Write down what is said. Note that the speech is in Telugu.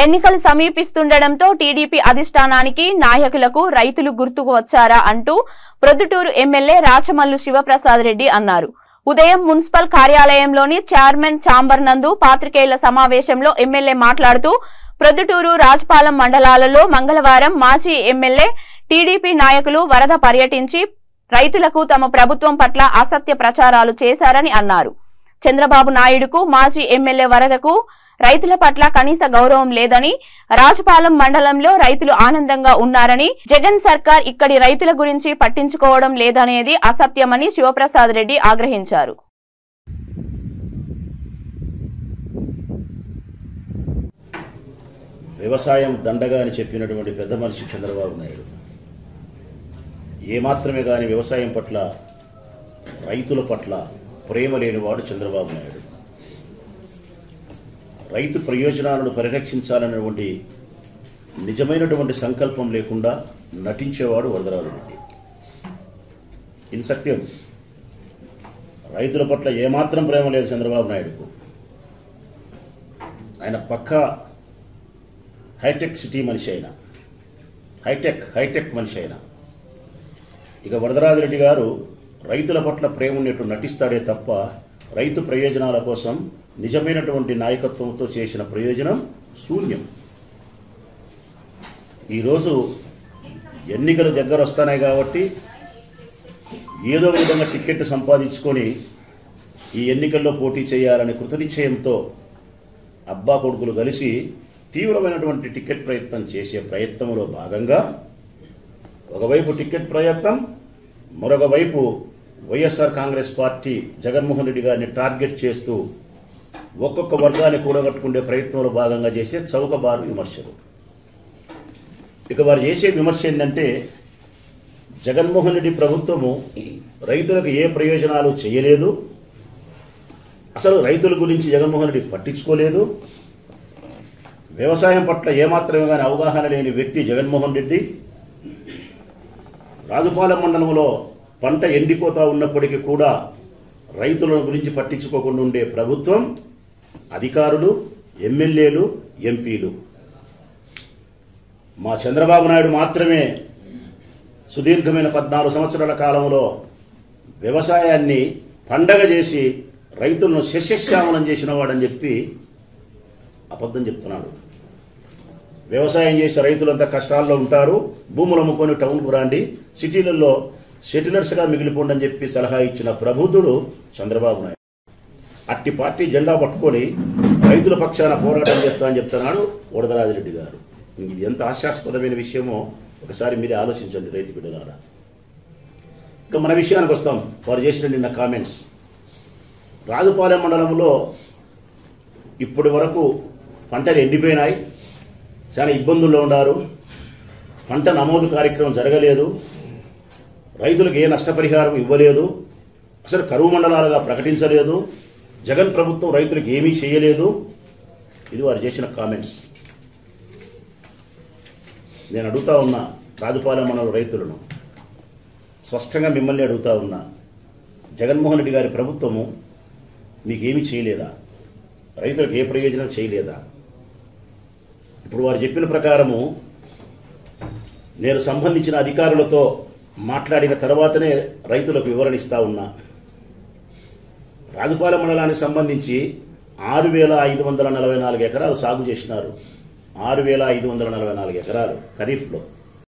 ఎన్నికలు సమీపిస్తుండటంతో టీడీపీ అధిష్టానానికి నాయకులకు రైతులు గుర్తుకు వచ్చారా అంటూ ప్రొద్దుటూరు ఎమ్మెల్యే రాచమల్లు శివప్రసాద్ రెడ్డి అన్నారు. ఉదయం మున్సిపల్ కార్యాలయంలోని చైర్మన్ ఛాంబర్ నందు పాత్రికేయుల సమావేశంలో ఎమ్మెల్యే మాట్లాడుతూ ప్రొద్దుటూరు రాజపాలెం మండలాలలో మంగళవారం మాజీ ఎమ్మెల్యే టీడీపీ నాయకులు వరద పర్యటించి రైతులకు తమ ప్రభుత్వం పట్ల అసత్య ప్రచారాలు చేశారని అన్నారు. చంద్రబాబు నాయుడుకు మాజీ ఎమ్మెల్యే వరదకు రైతుల పట్ల కనీస గౌరవం లేదని, రాజపాలెం మండలంలో రైతులు ఆనందంగా ఉన్నారని, జగన్ సర్కార్ ఇక్కడి రైతుల గురించి పట్టించుకోవడం లేదనేది అసత్యమని శివప్రసాద్ రెడ్డి ఆగ్రహించారు. వ్యవసాయం దండగా అని చెప్పినటువంటి పెద్ద మనిషి చంద్రబాబు నాయుడు ఏమాత్రమే గాని వ్యవసాయం పట్ల, రైతుల పట్ల ప్రేమ లేనివాడు చంద్రబాబు నాయుడు. రైతు ప్రయోజనాలను పరిరక్షించాలనేటువంటి నిజమైనటువంటి సంకల్పం లేకుండా నటించేవాడు వరదరాజు రెడ్డి. ఇది సత్యం. రైతుల పట్ల ఏమాత్రం ప్రేమ లేదు చంద్రబాబు నాయుడుకు. ఆయన పక్కా హైటెక్ సిటీ మనిషి అయినా, హైటెక్ మనిషి అయినా. ఇక వరదరాజు రెడ్డి గారు రైతుల పట్ల ప్రేమ ఉన్నట్టు నటిస్తాడే తప్ప రైతు ప్రయోజనాల కోసం నిజమైనటువంటి నాయకత్వంతో చేసిన ప్రయోజనం శూన్యం. ఈరోజు ఎన్నికలు దగ్గర వస్తున్నాయి కాబట్టి ఏదో విధంగా టికెట్ సంపాదించుకొని ఈ ఎన్నికల్లో పోటీ చేయాలనే కృతనిశ్చయంతో అబ్బా కొడుకులు కలిసి తీవ్రమైనటువంటి టికెట్ ప్రయత్నం చేసే ప్రయత్నంలో భాగంగా ఒకవైపు టికెట్ ప్రయత్నం, మరొక వైపు వైఎస్ఆర్ కాంగ్రెస్ పార్టీ జగన్మోహన్ రెడ్డి గారిని టార్గెట్ చేస్తూ ఒక్కొక్క వర్గాన్ని కూడగట్టుకునే ప్రయత్నంలో భాగంగా చేసే చౌకబారు విమర్శలు. ఇక వారు చేసే విమర్శ ఏంటంటే జగన్మోహన్ రెడ్డి ప్రభుత్వము రైతులకు ఏ ప్రయోజనాలు చేయలేదు, అసలు రైతుల గురించి జగన్మోహన్ రెడ్డి పట్టించుకోలేదు, వ్యవసాయం పట్ల ఏమాత్రమే కానీ అవగాహన లేని వ్యక్తి జగన్మోహన్ రెడ్డి. రాజపాలెం మండలంలో పంట ఎండిపోతా ఉన్నప్పటికీ కూడా రైతుల గురించి పట్టించుకోకుండా ఉండే ప్రభుత్వం, అధికారులు, ఎమ్మెల్యేలు, ఎంపీలు. మా చంద్రబాబు నాయుడు మాత్రమే సుదీర్ఘమైన 14 సంవత్సరాల కాలంలో వ్యవసాయాన్ని పండగ చేసి రైతులను శస్యశ్యామలం చేసిన వాడని చెప్పి అబద్ధం చెప్తున్నాడు. వ్యవసాయం చేసే రైతులంతా కష్టాల్లో ఉంటారు, భూములు అమ్ముకొని టౌన్కు రాండి, సిటీలలో సెటిలర్స్గా మిగిలిపోండి అని చెప్పి సలహా ఇచ్చిన ప్రబుద్ధుడు చంద్రబాబు నాయుడు. అట్టి పార్టీ జెండా పట్టుకొని రైతుల పక్షాన పోరాటం చేస్తామని చెప్తున్నాడు వరదరాజు రెడ్డి గారు. ఇది ఎంత హాస్యాస్పదమైన విషయమో ఒకసారి మీరే ఆలోచించండి రైతు బిడ్డలారా. ఇక మన విషయానికి వస్తాం. వారు చేసిన నిన్న కామెంట్స్. రాజపాలెం మండలంలో ఇప్పటి వరకు పంటలు ఎండిపోయినాయి, చాలా ఇబ్బందుల్లో ఉన్నారు, పంట నమోదు కార్యక్రమం జరగలేదు, రైతులకు ఏ నష్టపరిహారం ఇవ్వలేదు, అసలు కరువు మండలాలుగా ప్రకటించలేదు, జగన్ ప్రభుత్వం రైతులకు ఏమీ చేయలేదు. ఇది వారు చేసిన కామెంట్స్. నేను అడుగుతా ఉన్నా రాజపాలెం మండలం రైతులను, స్పష్టంగా మిమ్మల్ని అడుగుతా ఉన్నా, జగన్మోహన్ రెడ్డి గారి ప్రభుత్వము మీకేమీ చేయలేదా? రైతులకు ఏ ప్రయోజనం చేయలేదా? ఇప్పుడు వారు చెప్పిన ప్రకారము నేను సంబంధించిన అధికారులతో మాట్లాడిన తర్వాతనే రైతులకు వివరణ ఇస్తా ఉన్నా. రాజపాలెం మండలానికి సంబంధించి 6,544 ఎకరాలు సాగు చేసినారు. 6,544 ఎకరాలు ఖరీఫ్లో.